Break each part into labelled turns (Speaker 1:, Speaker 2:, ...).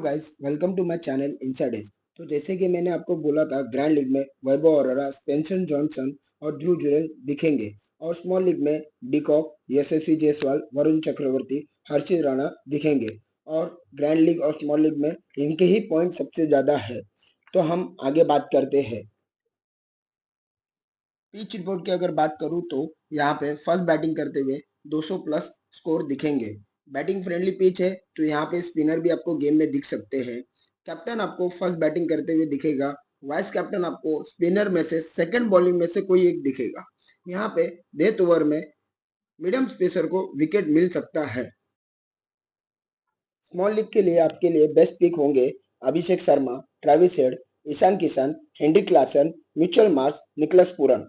Speaker 1: Guys, welcome to my channel Inside Edge. तो जैसे कि मैंने आपको बोला था, ग्रैंड लीग में वैभव अरोरा, स्पेंसर जॉनसन और ध्रुव जुरैल दिखेंगे और स्मॉल लीग में डिकॉक, यशस्वी जायसवाल, वरुण चक्रवर्ती, हर्षित राणा दिखेंगे। और ग्रैंड लीग और स्मॉल लीग में इनके ही पॉइंट सबसे ज्यादा है। तो हम आगे बात करते हैं। पिच रिपोर्ट की अगर बात करूं तो यहाँ पे फर्स्ट बैटिंग करते हुए 200 प्लस स्कोर दिखेंगे। बैटिंग फ्रेंडली पिच है, तो यहाँ पे स्पिनर भी आपको गेम में दिख सकते हैं। कैप्टन आपको फर्स्ट बैटिंग करते हुए दिखेगा। वाइस कैप्टन आपको स्पिनर में से सेकंड बॉलिंग में से कोई एक दिखेगा। यहाँ पे डेथ ओवर में मीडियम स्पेसर को विकेट मिल सकता है। स्मॉल लीग के लिए आपके लिए बेस्ट पिक होंगे Abhishek Sharma, Travis Head, Ishan Kishan, Heinrich Klaasen, Mitchell Marsh, Nicholas Pooran.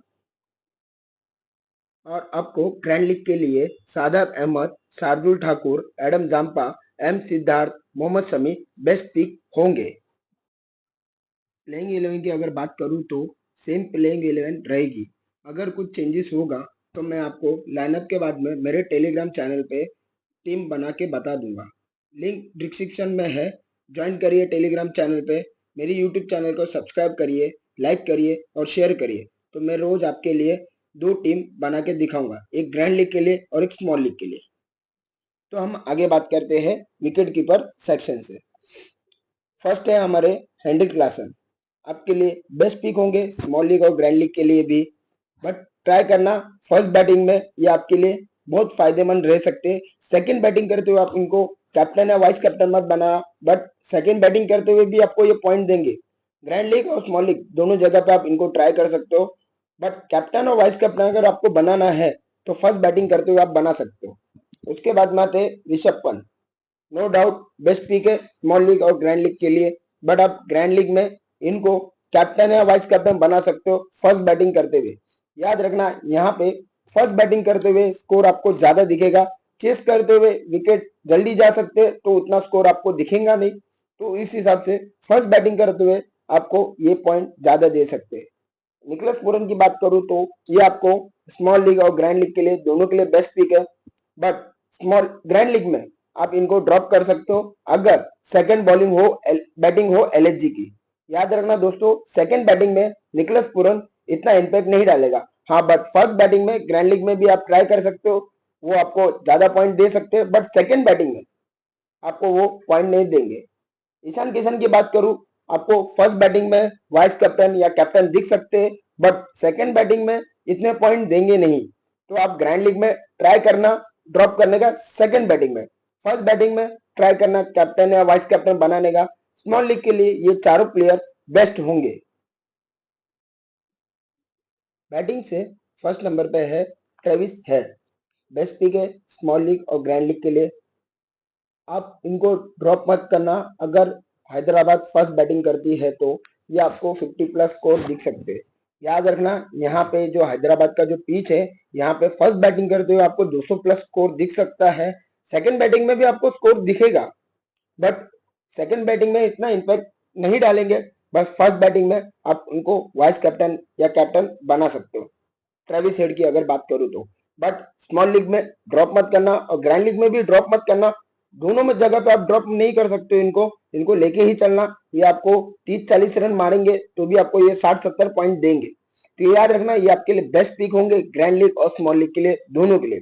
Speaker 1: और आपको ग्रैंड लीग के लिए Shadab Ahmed, Shardul Thakur, Adam Zampa, M Siddharth, Mohammed Shami best pick होंगे। प्लेइंग 11 की अगर बात करूं तो सेम प्लेइंग 11 रहेगी। अगर कुछ चेंजेस होगा तो मैं आपको लाइनअप के बाद में मेरे टेलीग्राम चैनल पे टीम बना के बता दूंगा। लिंक डिस्क्रिप्शन में है। ज्वाइन करिए टेलीग्राम चैनल पे। मेरी यूट्यूब चैनल को सब्सक्राइब करिए, लाइक करिए और शेयर करिए। तो मैं रोज आपके लिए दो टीम बना के दिखाऊंगा, एक ग्रैंड लीग के लिए और एक स्मॉल लीग के लिए। तो हम आगे बात करते हैं विकेट कीपर सेक्शन से। फर्स्ट है हमारे हेनरी क्लासन। आपके लिए बेस्ट पिक होंगे स्मॉल लीग और ग्रैंड लीग के लिए भी। बट ट्राई करना फर्स्ट बैटिंग में, ये आपके लिए बहुत फायदेमंद रह सकते हैं। सेकंड बैटिंग करते हुए आप इनको कैप्टन या वाइस कैप्टन मत बनाना, बट सेकंड बैटिंग करते हुए भी आपको ये पॉइंट देंगे। ग्रैंड लीग और स्मॉल लीग दोनों जगह पे आप इनको ट्राई कर सकते हो। बट कैप्टन और वाइस कैप्टन अगर आपको बनाना है तो फर्स्ट बैटिंग करते हुए आप बना सकते हो। उसके बाद में आते Rishabh Pant. No doubt best pick है स्मॉल लीग और ग्रैंड लीग के लिए। बट आप ग्रैंड लीग में इनको कैप्टन या वाइस कैप्टन बना सकते हो फर्स्ट बैटिंग करते हुए। याद रखना, यहाँ पे फर्स्ट बैटिंग करते हुए स्कोर आपको ज्यादा दिखेगा। चेस करते हुए विकेट जल्दी जा सकते हैं तो उतना स्कोर आपको दिखेगा नहीं। तो इस हिसाब से फर्स्ट बैटिंग करते हुए आपको ये पॉइंट ज्यादा दे सकते हैं। निकोलस पूरन की बात करूं तो ये आपको स्मॉल लीग और ग्रैंड लीग के लिए दोनों के लिए बेस्ट पिक है। बट स्मॉल ग्रैंड लीग में आप इनको ड्रॉप कर सकते हो अगर सेकंड बॉलिंग हो, बैटिंग हो एलएचजी की। याद रखना दोस्तों, सेकंड बैटिंग में निकोलस पूरन इतना इम्पैक्ट नहीं डालेगा। हाँ, बट फर्स्ट बैटिंग में ग्रैंड लीग में भी आप ट्राई कर सकते हो, वो आपको ज्यादा पॉइंट दे सकते हैं। बट सेकंड बैटिंग में आपको वो पॉइंट नहीं देंगे। ईशान किशन की बात करूं, आपको फर्स्ट बैटिंग में वाइस कैप्टन या कैप्टन दिख सकते हैं, बट सेकंड बैटिंग में इतने पॉइंट देंगे नहीं। तो आप ग्रैंड लीग में ट्राई करना ड्रॉप करने का सेकंड बैटिंग में। फर्स्ट बैटिंग में ट्राई करना कैप्टन या वाइस कैप्टन बनाने का। स्मॉल लीग के लिए ये चारों प्लेयर बेस्ट होंगे। बैटिंग से फर्स्ट नंबर पे है ट्रेविस हेड। बेस्ट पिक है स्मॉल लीग और ग्रैंड लीग के लिए। आप इनको ड्रॉप मत करना। अगर हैदराबाद फर्स्ट बैटिंग करती है तो ये आपको 50 प्लस स्कोर दिख सकते हैं। याद रखना, यहाँ पे जो हैदराबाद का जो पिच है, यहाँ पे फर्स्ट बैटिंग करते हुए आपको 200 प्लस स्कोर दिख सकता है। सेकंड बैटिंग में भी आपको स्कोर दिखेगा, बट सेकंड बैटिंग में इतना इम्पैक्ट नहीं डालेंगे। बट फर्स्ट बैटिंग में आप उनको वाइस कैप्टन या कैप्टन बना सकते हो। ट्रेविस हेड की अगर बात करूं तो। बट स्मॉल लीग में ड्रॉप मत करना और ग्रैंड लीग में भी ड्रॉप मत करना। दोनों में जगह पे आप ड्रॉप नहीं कर सकते हो। इनको इनको लेके ही चलना। ये आपको 30-40 रन मारेंगे तो भी आपको ये 60-70 पॉइंट देंगे। तो ये याद रखना, ये आपके लिए बेस्ट पिक होंगे ग्रैंड लीग और स्मॉल लीग के लिए, दोनों के लिए।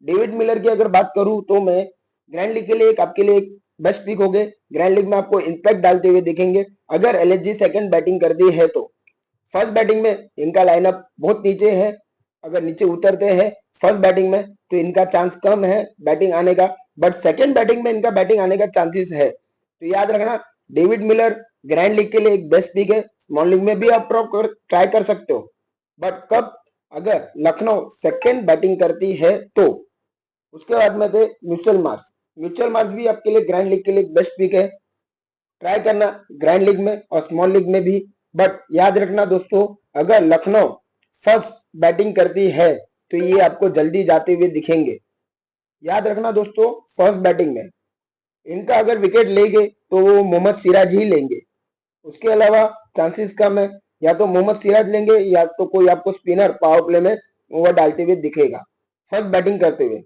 Speaker 1: डेविड मिलर की अगर बात करूं तो मैं ग्रैंड लीग के लिए आपके लिए एक बेस्ट पिक हो गए। ग्रैंड लीग में आपको इम्पैक्ट डालते हुए दिखेंगे अगर एलएचजी सेकंड बैटिंग करती है तो। फर्स्ट बैटिंग में इनका लाइनअप बहुत नीचे है। अगर नीचे उतरते हैं फर्स्ट बैटिंग में तो इनका चांस कम है बैटिंग आने का। बट सेकंड बैटिंग में इनका बैटिंग आने का चांसेस है। तो याद रखना, डेविड मिलर ग्रैंड लीग के लिए एक बेस्ट पिक है। स्मॉल लीग में भी आप ट्राई कर सकते हो, बट कब? अगर लखनऊ सेकंड बैटिंग करती है तो। उसके बाद में थे मिचेल मार्श। मिचेल मार्श भी आपके लिए ग्रैंड लीग के लिए एक बेस्ट पिक है। ट्राई करना ग्रैंड लीग में और स्मॉल लीग में भी। बट याद रखना दोस्तों, अगर लखनऊ फर्स्ट बैटिंग करती है तो ये आपको जल्दी जाते हुए दिखेंगे। याद रखना दोस्तों, फर्स्ट बैटिंग में इनका अगर विकेट लेंगे तो वो मोहम्मद सिराज ही लेंगे। उसके अलावा चांसेस कम है। या तो मोहम्मद सिराज लेंगे या तो कोई आपको स्पिनर पावर प्ले में ओवर डालते हुए दिखेगा। फर्स्ट बैटिंग करते हुए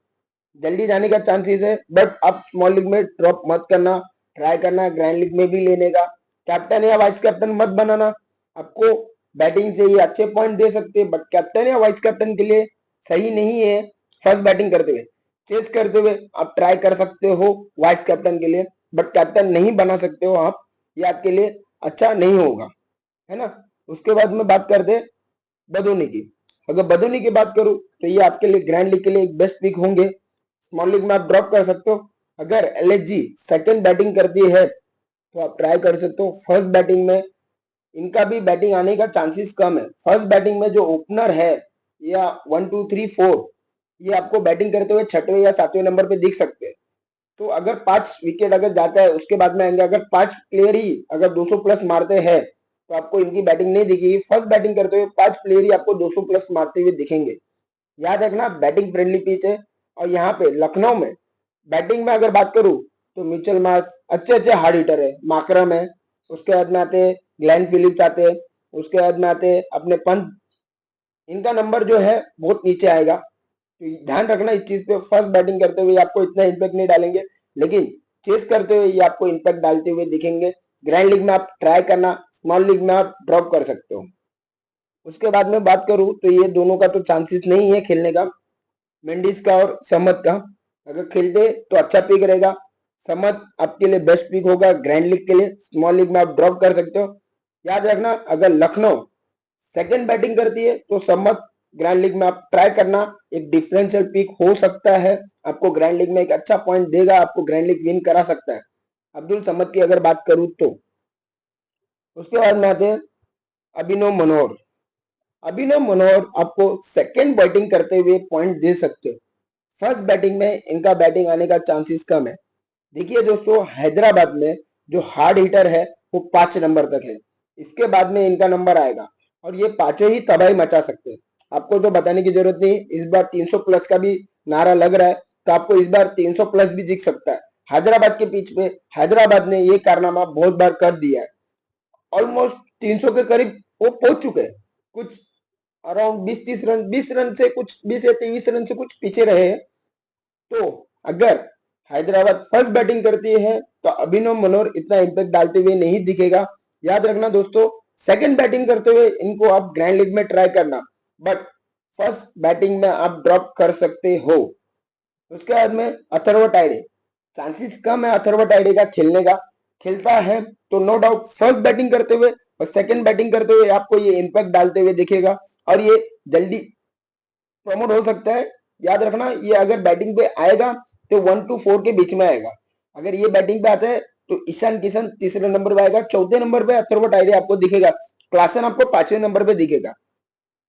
Speaker 1: जल्दी जाने का चांसेस है। बट आप स्मॉल लीग में ड्रॉप मत करना। ट्राई करना, ग्रैंड लीग में भी लेने का। कैप्टन या वाइस कैप्टन मत बनाना, आपको बैटिंग से ये अच्छे पॉइंट दे सकते हैं, बट कैप्टन या वाइस कैप्टन के लिए सही नहीं है। फर्स्ट बैटिंग करते हुए, चेस करते हुए आप ट्राई कर सकते हो वाइस कैप्टन के लिए, बट कैप्टन नहीं बना सकते हो आप, ये आपके लिए अच्छा नहीं होगा, है ना। उसके बाद में बात करते बदोनी की। अगर बदोनी की बात करूं तो ये आपके लिए ग्रैंड लीग के लिए एक बेस्ट पिक होंगे। स्मॉल लीग में आप ड्रॉप कर सकते हो। अगर एलएचजी सेकंड बैटिंग करती है तो आप ट्राई कर सकते हो फर्स्ट बैटिंग में। इनका भी बैटिंग आने का चांसेस कम है। फर्स्ट बैटिंग में जो ओपनर है या 1 2 3 4, ये आपको बैटिंग करते हुए छठवें या सातवें नंबर पे दिख सकते हैं। तो अगर 5 विकेट अगर जाता है उसके बाद में आएंगे, अगर 5 प्लेयर ही अगर 200 प्लस मारते हैं तो आपको इनकी बैटिंग नहीं दिखेगी। फर्स्ट बैटिंग करते हुए 5 प्लेयर ही आपको 200 प्लस मारते हुए दिखेंगे। याद रखना, बैटिंग फ्रेंडली पिच है। और यहाँ पे लखनऊ में बैटिंग में अगर बात करूं तो मिचेल मार्श अच्छे अच्छे हार्ड हिटर है, माकरम है, उसके बाद में आते हैं ग्लेन फिलिप्स आते हैं, उसके बाद में आते हैं अपने पंत। इनका नंबर जो है बहुत नीचे आएगा, तो ध्यान रखना इस चीज पे। फर्स्ट बैटिंग करते हुए आपको इतना इम्पैक्ट नहीं डालेंगे, लेकिन चेस करते हुए ये आपको इम्पैक्ट डालते हुए दिखेंगे। ग्रैंड लीग में आप ट्राई करना, स्मॉल लीग में आप ड्रॉप कर सकते हो। उसके बाद में बात करूं तो ये दोनों का तो चांसेस नहीं है खेलने का, मेंडिस का और समत का। अगर खेलते तो अच्छा पिक रहेगा। समत आपके लिए बेस्ट पिक होगा ग्रैंड लीग के लिए। स्मॉल लीग में आप ड्रॉप कर सकते हो। याद रखना, अगर लखनऊ सेकंड बैटिंग करती है तो समत ग्रैंड लीग में आप ट्राई करना, एक डिफरेंशियल पिक हो सकता है। आपको ग्रैंड लीग में एक अच्छा पॉइंट देगा, आपको ग्रैंड लीग विन करा सकता है। अब्दुल समद की अगर बात करूं तो उसके बाद में आते हैं अभिनव मनोहर। अभिनव मनोहर आपको सेकंड बैटिंग करते हुए पॉइंट दे सकते हो। फर्स्ट बैटिंग में इनका बैटिंग आने का चांसेस कम है। देखिए दोस्तों, हैदराबाद में जो हार्ड हिटर है वो 5 नंबर तक है। इसके बाद में इनका नंबर आएगा और ये पांचों ही तबाही मचा सकते हैं। आपको तो बताने की जरूरत नहीं, इस बार 300 प्लस का भी नारा लग रहा है, तो आपको इस बार 300 प्लस भी दिख सकता है। हैदराबाद के पिच पे हैदराबाद ने ये कारनामा बहुत बार कर दिया है। ऑलमोस्ट 300 के करीब वो पहुंच चुके हैं। कुछ अराउंड 20 30 रन, 20 रन से कुछ 20 या 23 रन से कुछ पीछे रहे हैं। तो अगर हैदराबाद फर्स्ट बैटिंग करती है तो अभिनव मनोहर इतना इम्पैक्ट डालते हुए नहीं दिखेगा। याद रखना दोस्तों, सेकंड बैटिंग करते हुए इनको आप ग्रैंड लीग में ट्राई करना, बट फर्स्ट बैटिंग में आप ड्रॉप कर सकते हो। उसके बाद में अथर्व टाइडे, चांसेस कम है अथर्व टाइडे का खेलने का। खेलता है तो नो डाउट फर्स्ट बैटिंग करते हुए और सेकंड बैटिंग करते हुए आपको ये इम्पैक्ट डालते हुए दिखेगा और ये जल्दी प्रमोट हो सकता है। याद रखना, ये अगर बैटिंग पे आएगा तो 1 to 4 के बीच में आएगा। अगर ये बैटिंग पे आता है तो ईशान किशन तीसरे नंबर पे आएगा, चौथे नंबर पे अथर्व टाइडे आपको दिखेगा, क्लासन आपको 5वें नंबर पे दिखेगा।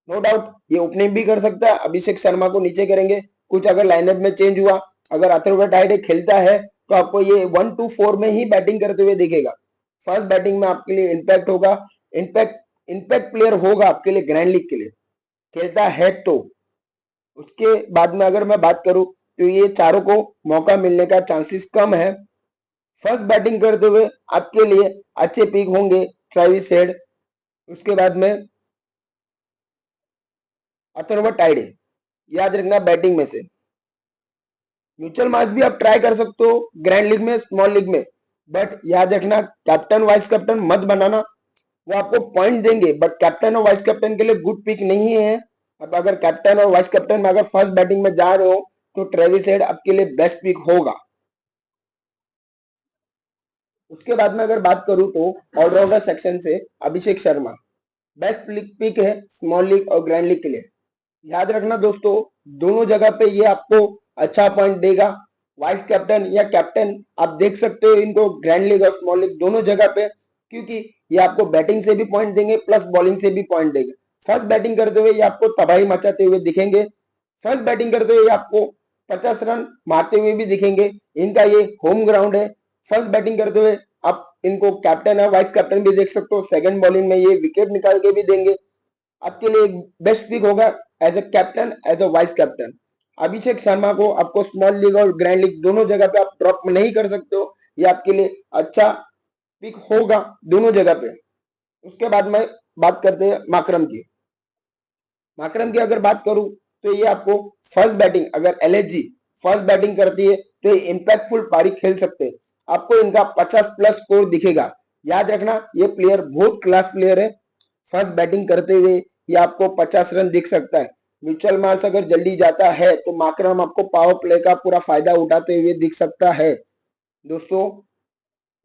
Speaker 1: नो डाउट ये ओपनिंग भी कर सकता है, अभिषेक शर्मा को नीचे करेंगे। कुछ अगर लाइनअप में चेंज हुआ, अगर अथर्व टाइडे खेलता है तो आपको ये 1 to 4 में ही बैटिंग करते हुए दिखेगा। फर्स्ट बैटिंग में आपके लिए इम्पैक्ट होगा, इम्पैक्ट इम्पैक्ट प्लेयर होगा आपके लिए ग्रैंड लीग के लिए, खेलता है तो। उसके बाद में अगर मैं बात करूं तो ये चारों को मौका मिलने का चांसेस कम है। फर्स्ट बैटिंग करते हुए आपके लिए अच्छे पिक होंगे ट्रेविस हेड, उसके बाद में अथर्व टाइडे। याद रखना, बैटिंग में से म्यूचुअल मार्क्स भी आप ट्राई कर सकते हो ग्रैंड लीग में, स्मॉल लीग में, बट याद रखना कैप्टन वाइस कैप्टन मत बनाना। वो आपको पॉइंट देंगे बट कैप्टन और वाइस कैप्टन के लिए गुड पिक नहीं है। अब अगर कैप्टन और वाइस कैप्टन में अगर फर्स्ट बैटिंग में जा रहे हो तो ट्रेविस हेड आपके लिए बेस्ट पिक होगा। उसके बाद में अगर बात करूं तो ऑलराउंडर सेक्शन से अभिषेक शर्मा बेस्ट पिक है स्मॉल लीग और ग्रैंड लीग के लिए। याद रखना दोस्तों, दोनों जगह पे ये आपको अच्छा पॉइंट देगा। वाइस कैप्टन या कैप्टन आप देख सकते हो इनको ग्रैंड लीग और स्मॉल लीग दोनों जगह पे, क्योंकि ये आपको बैटिंग से भी पॉइंट देंगे प्लस बॉलिंग से भी पॉइंट देंगे। फर्स्ट बैटिंग करते हुए ये आपको तबाही मचाते हुए दिखेंगे। फर्स्ट बैटिंग करते हुए आपको 50 रन मारते हुए भी दिखेंगे। इनका ये होम ग्राउंड है। फर्स्ट बैटिंग करते हुए आप इनको कैप्टन और वाइस कैप्टन भी देख सकते हो। सेकंड बॉलिंग में ये विकेट निकाल के भी देंगे। आपके लिए एक बेस्ट पिक होगा as a captain, as a vice captain. Abhishek Sharma को आपको स्मॉल लीग और ग्रैंड लीग दोनों जगह पे आप ड्रॉप नहीं कर सकते हो, ये आपके लिए अच्छा पिक होगा दोनों जगह पे। उसके बाद में बात करते हैं माकरम की। माकरम की अगर बात करूं तो ये आपको फर्स्ट बैटिंग, अगर एलएचजी फर्स्ट बैटिंग करती है तो ये इम्पैक्टफुल पारी खेल सकते हैं। आपको इनका 50+ स्कोर दिखेगा। याद रखना ये प्लेयर बहुत क्लास प्लेयर है। फर्स्ट बैटिंग करते हुए ये आपको 50 रन दिख सकता है। म्यूचुअल मार्क्स अगर जल्दी जाता है तो माकरम आपको पावर प्ले का पूरा फायदा उठाते हुए दिख सकता है। दोस्तों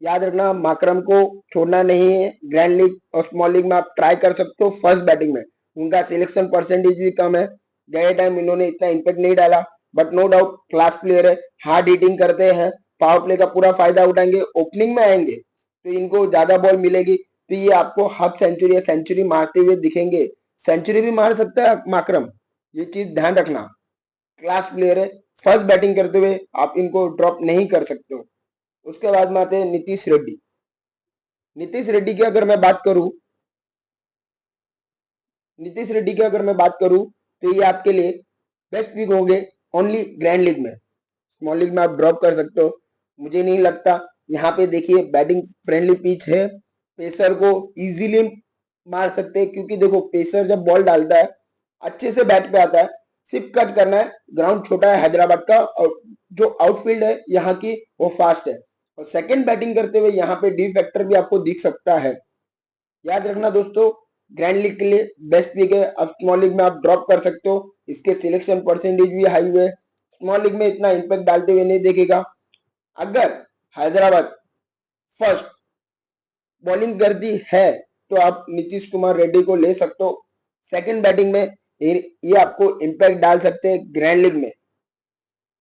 Speaker 1: याद रखना माकरम को छोड़ना नहीं है। ग्रैंड लीग और स्मॉल लीग में आप ट्राई कर सकते हो फर्स्ट बैटिंग में। उनका सिलेक्शन परसेंटेज भी कम है, गए टाइम इन्होंने इतना इम्पैक्ट नहीं डाला, but no doubt class player है, हार्ड हिटिंग करते हैं, पावर प्ले का पूरा फायदा उठाएंगे। ओपनिंग में आएंगे तो इनको ज्यादा बॉल मिलेगी तो ये आपको हाफ सेंचुरी या सेंचुरी मारते हुए दिखेंगे। सेंचुरी भी मार सकता है माकरम, ये चीज ध्यान रखना। क्लास प्लेयर है, फर्स्ट बैटिंग करते हुए आप इनको ड्रॉप नहीं कर सकते हो। उसके बाद में आते हैं नीतीश रेड्डी। नीतीश रेड्डी की अगर मैं बात करूं नीतीश रेड्डी की अगर मैं बात करूं तो ये आपके लिए बेस्ट पिक होंगे ओनली ग्रैंड लीग में। स्मॉल लीग में आप ड्रॉप कर सकते हो, मुझे नहीं लगता। यहाँ पे देखिए बैटिंग फ्रेंडली पिच है, पेसर को इजीली मार सकते हैं, क्योंकि देखो पेसर जब बॉल डालता है अच्छे से बैट पे आता है, सिर्फ कट करना है। ग्राउंड छोटा है हैदराबाद का और जो आउटफील्ड है यहाँ की वो फास्ट है। और सेकंड बैटिंग करते हुए यहाँ पे डी फैक्टर भी आपको दिख सकता है। याद रखना दोस्तों ग्रैंड लीग के लिए बेस्ट पिक है। अब स्मॉल लीग में आप ड्रॉप कर सकते हो, इसके सिलेक्शन परसेंटेज भी हाई हुए। स्मॉल लीग में इतना इम्पैक्ट डालते हुए नहीं देखेगा। अगर हैदराबाद फर्स्ट बॉलिंग करती है तो आप नीतीश कुमार रेड्डी को ले सकते हो। सेकंड बैटिंग में ये आपको इम्पैक्ट डाल सकते हैं ग्रैंड लीग में।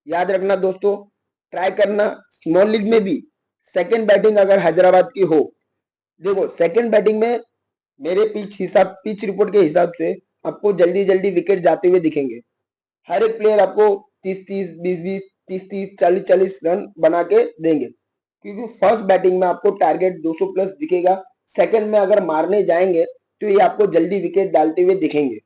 Speaker 1: याद रखना दोस्तों ट्राई करना स्मॉल लीग में भी सेकंड बैटिंग अगर हैदराबाद की हो। देखो सेकंड बैटिंग में मेरे पिच रिपोर्ट के हिसाब से आपको जल्दी जल्दी विकेट जाते हुए दिखेंगे। हर एक प्लेयर आपको 30-30, 20-20, 30-30, 40-40 रन बना के देंगे, क्योंकि फर्स्ट बैटिंग में आपको टारगेट 200+ दिखेगा। सेकंड में अगर मारने जाएंगे तो ये आपको जल्दी विकेट डालते हुए दिखेंगे।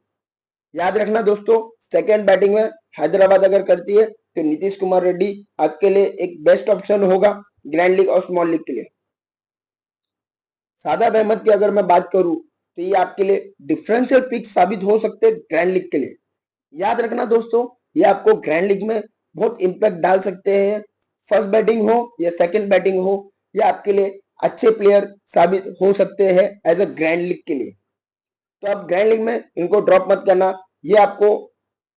Speaker 1: याद रखना दोस्तों सेकंड बैटिंग में हैदराबाद अगर करती है तो नीतीश कुमार रेड्डी आपके लिए एक बेस्ट ऑप्शन होगा ग्रैंड लीग और स्मॉल लीग के लिए। सादाब अहमद की अगर मैं बात करूं तो ये आपके लिए डिफरेंशियल पिक साबित हो सकते हैं ग्रैंड लीग के लिए। याद रखना दोस्तों ये आपको ग्रैंड लीग में बहुत इंपैक्ट डाल सकते हैं। फर्स्ट बैटिंग हो या सेकंड बैटिंग हो, ये आपके लिए अच्छे प्लेयर साबित हो सकते हैं एज अ ग्रैंड लीग के लिए। तो आप ग्रैंड लीग में इनको ड्रॉप मत करना। ये आपको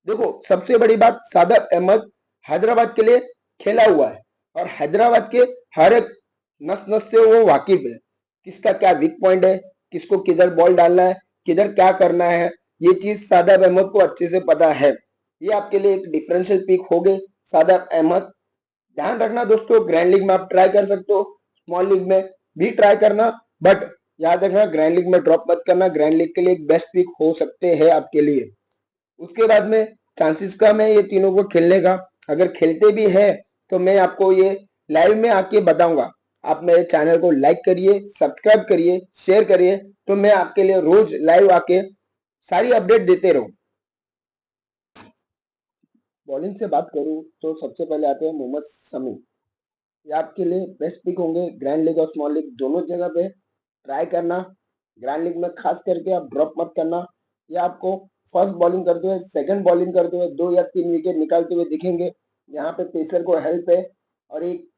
Speaker 1: देखो सबसे बड़ी बात सादाब अहमद हैदराबाद के लिए खेला हुआ है और हैदराबाद के हर एक नस नस से वो वाकिफ है। किसका क्या वीक पॉइंट है, किसको किधर बॉल डालना है, किधर क्या करना है, ये चीज सादाब अहमद को अच्छे से पता है। ये आपके लिए एक डिफरेंशियल पिक हो गए सादाब अहमद। ध्यान रखना दोस्तों ग्रैंड लीग में आप ट्राई कर सकते हो, स्मॉल लीग में भी ट्राई करना, बट याद रखना ग्रैंड लीग में ड्रॉप मत करना। ग्रैंड लीग के लिए एक बेस्ट पिक हो सकते हैं आपके लिए। उसके बाद में चांसेस कम है ये तीनों को खेलने का। अगर खेलते भी है तो मैं आपको ये लाइव में आके बताऊंगा। आप मेरे चैनल को लाइक करिए, सब्सक्राइब करिए, शेयर करिए, तो मैं आपके लिए रोज लाइव आके सारी अपडेट देते रहूं। बॉलिंग से बात करूं तो सबसे पहले आते हैं मोहम्मद शमी। ये आपके लिए बेस्ट पिक होंगे ग्रैंड लीग और स्मॉल लीग दोनों जगह पे ट्राई करना। ग्रैंड लीग में खास करके आप ड्रॉप मत करना। ये आपको फर्स्ट बॉलिंग करते हुए सेकंड बॉलिंग करते हुए 2 या 3 विकेट निकालते हुए दिखेंगे। यहाँ पे पेसर को हेल्प है और एक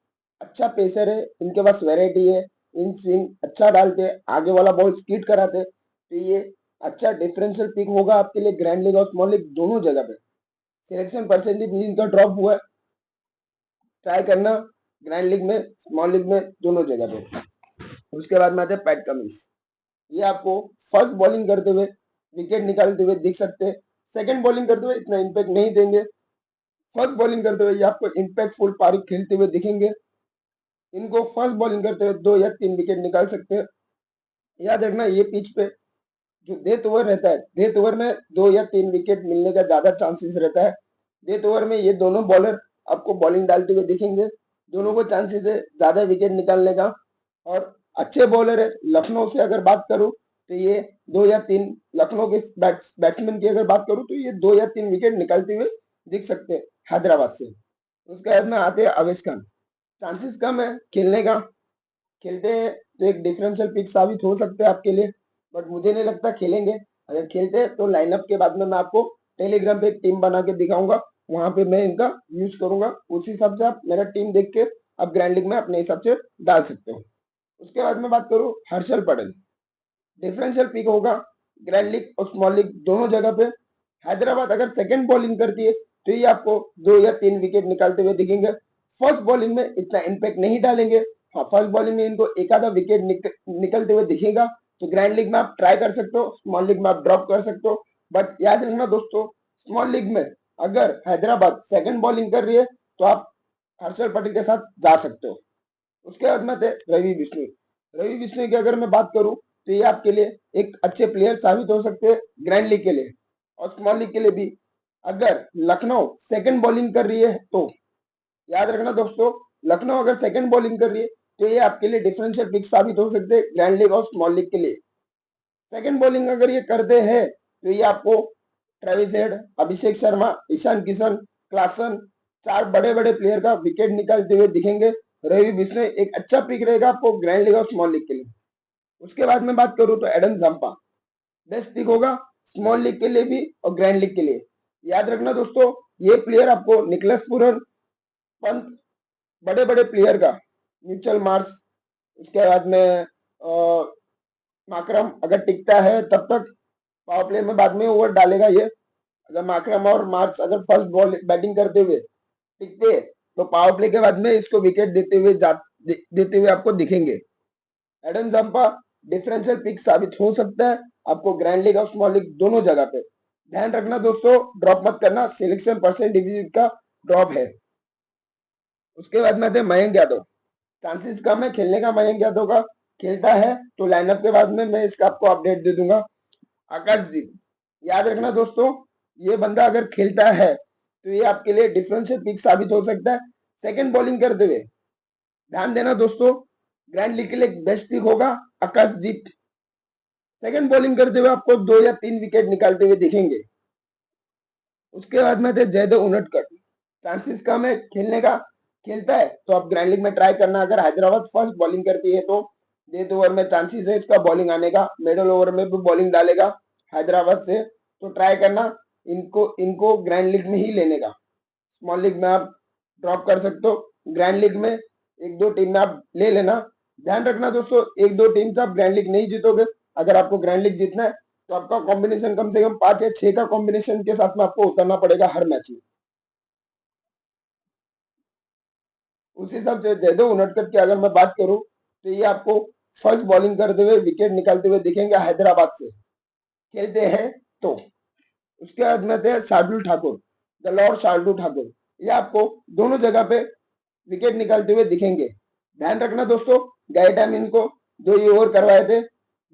Speaker 1: अच्छा पेसर है, इनके पास वेराइटी है, इन स्विंग अच्छा डालते हैं, आगे वाला बॉल स्किड कराते हैं, तो ये अच्छा डिफरेंशियल पिक होगा आपके लिए ग्रैंड लीग और स्मॉल लीग दोनों जगह पे। सिलेक्शन परसेंटेज भी इनका ड्रॉप हुआ है, ट्राई करना ग्रैंड लीग में स्मॉल लीग में दोनों जगह पे। उसके बाद में आते हैं पैट कमिंस। ये आपको फर्स्ट बॉलिंग करते हुए विकेट निकालते हुए दिख सकते हैं। सेकंड बॉलिंग करते हुए इतना इम्पैक्ट नहीं देंगे। फर्स्ट बॉलिंग करते हुए ये आपको इम्पैक्टफुल पारी खेलते हुए दिखेंगे। इनको फर्स्ट बॉलिंग करते हुए 2 या 3 विकेट निकाल सकते हैं। याद रखना ये पिच पे जो डेथ ओवर रहता है, डेथ ओवर में 2 या 3 विकेट मिलने का ज्यादा चांसेस रहता है। डेथ ओवर में ये दोनों बॉलर आपको बॉलिंग डालते हुए दिखेंगे, दोनों को चांसेस है ज्यादा विकेट निकालने का और अच्छे बॉलर है। लखनऊ से अगर बात करूं तो ये 2 या 3 लखनऊ के बैट्समैन की अगर बात करूं तो ये 2 या 3 विकेट निकालते हुए दिख सकते हैं हैदराबाद से। उसके बाद में आते हैं अवेश खान। चांसेस कम है खेलने का, खेलते हैं तो एक डिफरेंशियल पिक साबित हो सकते हैं आपके लिए, बट मुझे नहीं लगता खेलेंगे। अगर खेलते हैं तो लाइनअप के बाद में मैं आपको टेलीग्राम पे एक टीम बना के दिखाऊंगा, वहां पे मैं इनका यूज करूंगा। उस हिसाब से आप मेरा टीम देख के आप ग्रैंड लीग में अपने हिसाब से डाल सकते हो। उसके बाद में बात करूं हर्षल पटेल, डिफरेंशियल पिक होगा ग्रैंड लीग और स्मॉल लीग दोनों जगह पे। हैदराबाद अगर सेकंड बॉलिंग करती है तो ये आपको 2 या 3 विकेट निकालते हुए दिखेंगे। फर्स्ट बॉलिंग में इतना इम्पैक्ट नहीं डालेंगे। हाँ, फर्स्ट बॉलिंग में इनको एक आधा विकेट निकलते हुए दिखेगा। तो ग्रैंड लीग में आप ट्राई कर सकते हो, स्मॉल लीग में आप ड्रॉप कर सकते हो। बट याद रखना दोस्तों, स्मॉल लीग में अगर हैदराबाद सेकंड बॉलिंग कर रही है तो आप हर्षल पटेल के साथ जा सकते हो। उसके बाद में थे रवि बिश्नोई। रवि बिश्नोई की अगर मैं बात करूं तो ये आपके लिए एक अच्छे प्लेयर साबित हो सकते हैं ग्रैंड लीग के लिए और स्मॉल लीग के लिए भी। अगर लखनऊ सेकंड बॉलिंग कर रही है तो याद रखना दोस्तों, लखनऊ अगर सेकंड बॉलिंग कर रही है तो ये आपके लिए डिफरेंशियल पिक साबित हो सकते हैं ग्रैंड लीग और स्मॉल लीग के लिए। सेकंड बॉलिंग अगर ये करते हैं तो ये आपको Travis head, Abhishek Sharma, Ishan Kishan, Klaasen, 4 बड़े बड़े प्लेयर का विकेट निकालते हुए दिखेंगे। रवि बिश्नोई एक अच्छा पिक रहेगा आपको ग्रैंड लीग और स्मॉल लीग के लिए। उसके बाद में बात करूं तो एडम जंपा बेस्ट पिक होगा स्मॉल लीग के लिए भी और ग्रैंड लीग के लिए। याद रखना दोस्तों, ये प्लेयर आपको निकलस पूरन, पंत, बड़े बड़े प्लेयर का, म्यूचुअल मार्स, उसके बाद में माकरम अगर टिकता है तब तक पावर प्ले में बाद में ओवर डालेगा ये। अगर माकरम और मार्स अगर फर्स्ट बॉल बैटिंग करते हुए टिकते तो पावर प्ले के बाद में इसको विकेट देते हुए आपको दिखेंगे। एडम जंपा डिफरेंशियल पिक साबित हो सकता है आपको ग्रैंड लीग और स्मॉल लीग दोनों जगह पे। ध्यान रखना दोस्तों, ड्रॉप मत करना, सिलेक्शन परसेंटेज का ड्रॉप है। उसके बाद में थे मयंक यादव, चांसेस कम है खेलने का मयंक यादव का। खेलता है तो लाइनअप के बाद में मैं इसका आपको अपडेट दे दूंगा। आकाशदीप, याद रखना दोस्तों, ये बंदा अगर खेलता है तो ये आपके लिए डिफरेंशियल पिक साबित हो सकता है सेकंड बॉलिंग करते हुए। ध्यान देना दोस्तों, ग्रैंड लीग के लिए बेस्ट पिक होगा आकाशदीप। सेकंड बॉलिंग करते हुए आपको 2 या 3 विकेट निकालते हुए दिखेंगे। उसके बाद में थे जयदेव उनटकट, चांसेस कम है खेलने का। खेलता है तो आप ग्रैंड लीग में ट्राई करना। अगर हैदराबाद फर्स्ट बॉलिंग करती है तो डेथ ओवर में चांसेस है इसका बॉलिंग आने का, मिडल ओवर में भी बॉलिंग डालेगा हैदराबाद से, तो ट्राई करना इनको इनको ग्रैंड लीग में ही लेने का। स्मॉल लीग में आप ड्रॉप कर सकते हो, ग्रैंड लीग में एक दो टीम में आप ले लेना। ध्यान रखना दोस्तों, एक दो टीम से आप ग्रैंड लीग नहीं जीतोगे। अगर आपको ग्रैंड लीग जीतना है तो आपका कॉम्बिनेशन कम से कम 5 या 6 का कॉम्बिनेशन के साथ में आपको उतरना पड़ेगा हर मैच में। उस हिसाब से दे दो उनटकट की अगर मैं बात करूं तो ये आपको फर्स्ट बॉलिंग करते हुए विकेट निकालते हुए दिखेंगे हैदराबाद से खेलते हैं तो। उसके बाद में थे शार्दुल ठाकुर, द लॉर्ड शार्दुल ठाकुर, ये आपको दोनों जगह पे विकेट निकालते हुए दिखेंगे। ध्यान रखना दोस्तों, गए टाइम इनको 2 ही ओवर करवाए थे,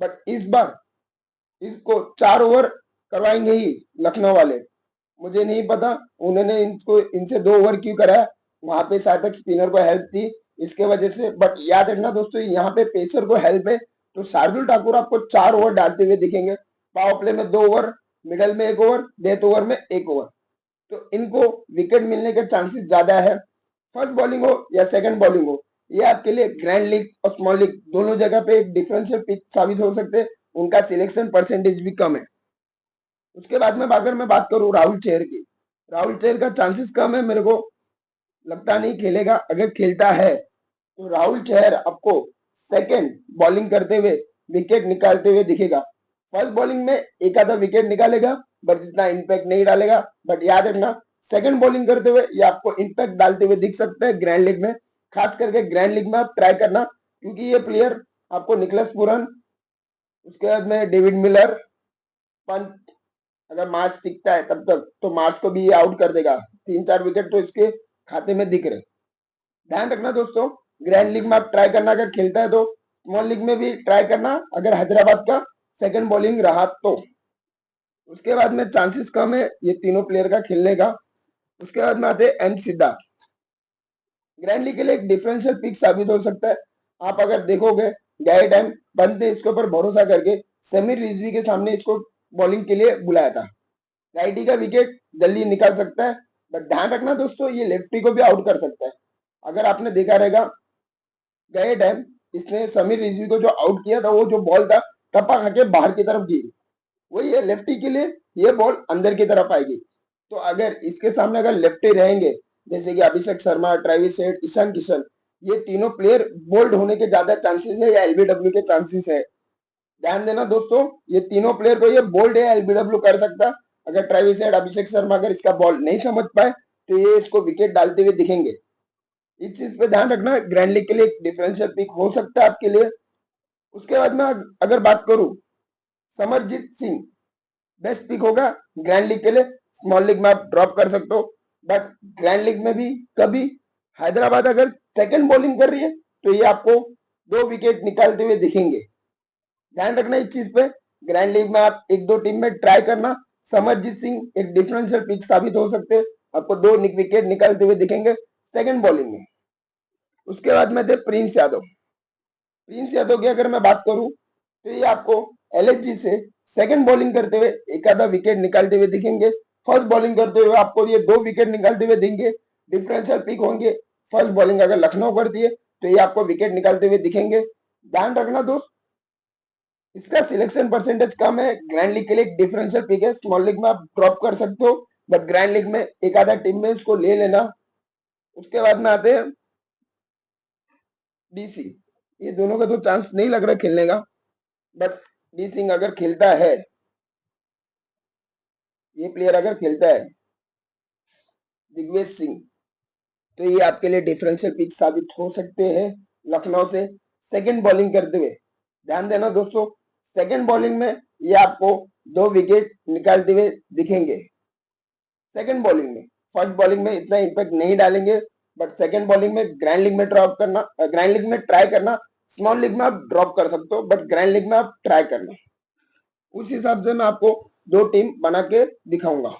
Speaker 1: बट इस बार इसको 4 ओवर करवाएंगे ही लखनऊ वाले। मुझे नहीं पता उन्होंने इनको इनसे 2 ओवर क्यों कराया, वहां पे शायद तक स्पिनर को हेल्प थी इसके वजह से। बट याद रखना दोस्तों, यहाँ पे पेसर को हेल्प है। तो शार्दुल ठाकुर आपको 4 ओवर डालते हुए दिखेंगे। पावर प्ले में 2 ओवर, मिडल में 1 ओवर, डेथ ओवर में 1 ओवर। तो इनको विकेट मिलने के चांसेस ज्यादा है। फर्स्ट बॉलिंग हो या सेकंड बॉलिंग हो, ये आपके लिए ग्रैंड लीग और स्मॉल लीग दोनों जगह पे एक डिफरेंशियल पिच साबित हो सकते हैं। उनका सिलेक्शन परसेंटेज भी कम है। उसके बाद में अगर मैं बात करूं राहुल चेहर की, राहुल चेहर का चांसेस कम है, मेरे को लगता नहीं खेलेगा। अगर खेलता है तो राहुल चेहर आपको सेकंड बॉलिंग करते हुए विकेट निकालते हुए दिखेगा। फर्स्ट बॉलिंग में एक आधा विकेट निकालेगा बट इतना इम्पैक्ट नहीं डालेगा। बट याद रखना, सेकंड बॉलिंग करते हुए ये आपको इम्पैक्ट डालते हुए दिख सकता है ग्रैंड लीग में। खास करके ग्रैंड लीग में आप ट्राई करना, क्योंकि ये प्लेयर आपको निकलस पूरन, उसके बाद में डेविड मिलर, पंत, अगर मार्च टिकता है तब तक तो मार्च को भी ये आउट कर देगा। 3-4 विकेट तो इसके खाते में दिख रहे। ध्यान रखना दोस्तों, ग्रैंड लीग में आप ट्राई करना अगर खेलता है तो, स्मॉल लीग में भी ट्राई करना अगर हैदराबाद का सेकंड बॉलिंग रहा तो। उसके बाद में चांसेस कम है ये तीनों प्लेयर का खेलने का। उसके बाद में आते हैं एम सिद्धार्थ, ग्रैंड लीग के लिए एक डिफरेंशियल पिक साबित हो सकता है। आप अगर देखोगे गए टाइम बंद ने इसके ऊपर भरोसा करके समीर रिजवी के सामने इसको बॉलिंग के लिए बुलाया था। राइटी का विकेट जल्दी निकाल सकता है, बट ध्यान रखना दोस्तों, ये लेफ्टी को भी आउट कर सकता है। अगर आपने देखा रहेगा गए टाइम इसने समीर रिजवी को जो आउट किया था, वो जो बॉल था टप्पा खा के बाहर की तरफ गिरी, वही है लेफ्टी के लिए, ये बॉल अंदर की तरफ आएगी। तो अगर इसके सामने अगर लेफ्टी रहेंगे जैसे कि अभिषेक शर्मा, ट्रेविस हेड, ईशान किशन, ये तीनों प्लेयर बोल्ड होने के ज्यादा चांसेस है या एलबीडब्ल्यू के चांसेस है। ध्यान देना दोस्तों, ये तीनों प्लेयर को ये बोल्ड या एलबीडब्ल्यू कर सकता। अगर ट्रेविस हेड, अभिषेक शर्मा अगर इसका बॉल नहीं समझ पाए तो ये इसको विकेट डालते हुए दिखेंगे। इस चीज पे ध्यान रखना, ग्रैंड लीग के लिए एक डिफरेंशियल पिक हो सकता है आपके लिए। उसके बाद में अगर बात करूं, समरजीत सिंह बेस्ट पिक होगा ग्रैंड लीग के लिए। स्मॉल लीग में आप ड्रॉप कर सकते हो, बट ग्रैंड लीग में भी कभी हैदराबाद अगर सेकंड बॉलिंग कर रही है तो ये आपको 2 विकेट निकालते हुए दिखेंगे। ध्यान रखना इस चीज पे। ग्रैंड लीग में आप 1-2 टीम में ट्राई करना। समरजीत सिंह एक डिफरेंशियल पिक साबित हो सकते हैं, आपको 2 विकेट निकालते हुए दिखेंगे सेकंड बॉलिंग में। उसके बाद में थे प्रिंस यादव। प्रिंस यादव की अगर मैं बात करूं तो ये आपको एलएचजी से सेकंड बॉलिंग करते हुए एक आधा विकेट निकालते हुए दिखेंगे। फर्स्ट बॉलिंग करते हुए आपको ये 2 विकेट निकालते हुए देंगे, डिफरेंशियल पिक होंगे। फर्स्ट बॉलिंग अगर लखनऊ करती है तो ये आपको विकेट निकालते हुए दिखेंगे। ध्यान रखना दोस्त, इसका सिलेक्शन परसेंटेज कम है। ग्रैंड लीग के लिए डिफरेंशियल पिक है, स्मॉल लीग में आप ड्रॉप कर सकते हो, बट ग्रैंड लीग में एक आधा टीम में उसको ले लेना। उसके बाद में आते हैं डीसी। ये दोनों का तो चांस नहीं लग रहा खेलने का, बट डी सिंह अगर खेलता है, ये प्लेयर अगर खेलता है दिग्विजय सिंह, तो ये आपके लिए डिफरेंशियल पिक साबित हो सकते हैं लखनऊ से सेकंड बॉलिंग करते हुए। ध्यान देना दोस्तों, सेकंड बॉलिंग में ये आपको 2 विकेट निकालते हुए दिखेंगे सेकंड बॉलिंग में। फर्स्ट बॉलिंग में इतना इंपैक्ट नहीं डालेंगे, बट सेकंड बॉलिंग में ग्रैंड लीग में ड्रॉप करना, ग्रैंड लीग में ट्राई करना। स्मॉल लीग में आप ड्रॉप कर सकते हो, बट ग्रैंड लीग में आप ट्राई करना। उस हिसाब से मैं आपको 2 टीम बना के दिखाऊंगा।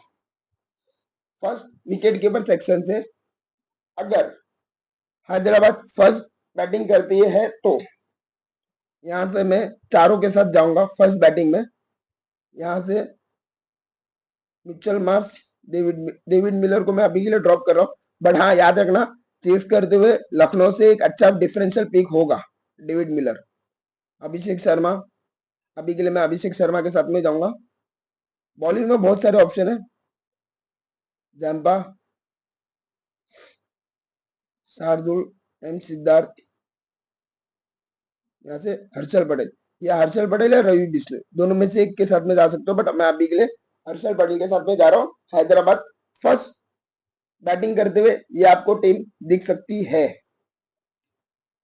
Speaker 1: फर्स्ट विकेट कीपर सेक्शन से अगर हैदराबाद फर्स्ट बैटिंग करती है तो यहां से मैं चारों के साथ जाऊंगा फर्स्ट बैटिंग में। यहां से मिचेल मार्श, डेविड मिलर को मैं अभी के लिए ड्रॉप कर रहा हूँ, बट हाँ याद रखना, चेस करते हुए लखनऊ से एक अच्छा डिफरेंशियल पिक होगा डेविड मिलर। अभिषेक शर्मा, अभी के लिए मैं अभिषेक शर्मा के साथ में जाऊंगा। बॉलिंग में बहुत सारे ऑप्शन है, जैम्पा, शार्दुल, एम सिद्धार्थ, यहाँ से हर्षल पटेल, या हर्षल पटेल या रवि बिश्नोई, दोनों में से एक के साथ में जा सकते हो, बट मैं अभी के लिए हर्षल पटेल के साथ में जा रहा हूँ। हैदराबाद फर्स्ट बैटिंग करते हुए ये आपको टीम दिख सकती है।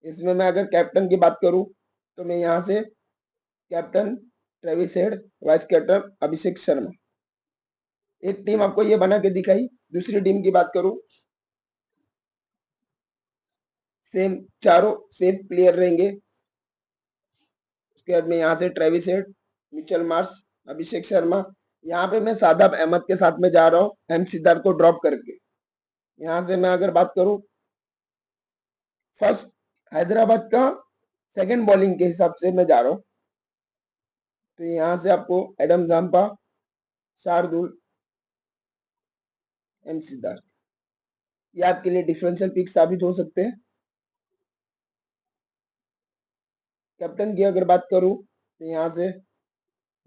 Speaker 1: इसमें मैं अगर कैप्टन की बात करूं तो मैं यहाँ से captain Travis Head, vice captain Abhishek Sharma, एक टीम आपको ये बना के दिखाई। दूसरी टीम की बात करूं, सेम चारों सेफ प्लेयर रहेंगे। उसके बाद में यहाँ से Travis head, Mitchell Marsh, Abhishek Sharma. यहाँ पे मैं सादाब अहमद के साथ में जा रहा हूँ एम सिद्धार्थ को ड्रॉप करके। यहाँ से मैं अगर बात करूं फर्स्ट हैदराबाद का सेकंड बॉलिंग के हिसाब से मैं जा रहा हूँ, तो यहाँ से आपको Adam Zampa, Shardul, M Siddharth, ये आपके लिए डिफरेंशियल पिक साबित हो सकते हैं। कैप्टन की अगर बात करूं तो यहाँ से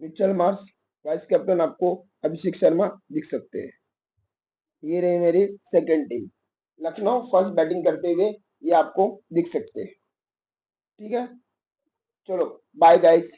Speaker 1: मिचेल मार्श, वाइस कैप्टन आपको अभिषेक शर्मा दिख सकते हैं। ये रही मेरी second team. Lucknow first batting करते हुए ये आपको दिख सकते हैं। ठीक है, चलो बाय गाइस।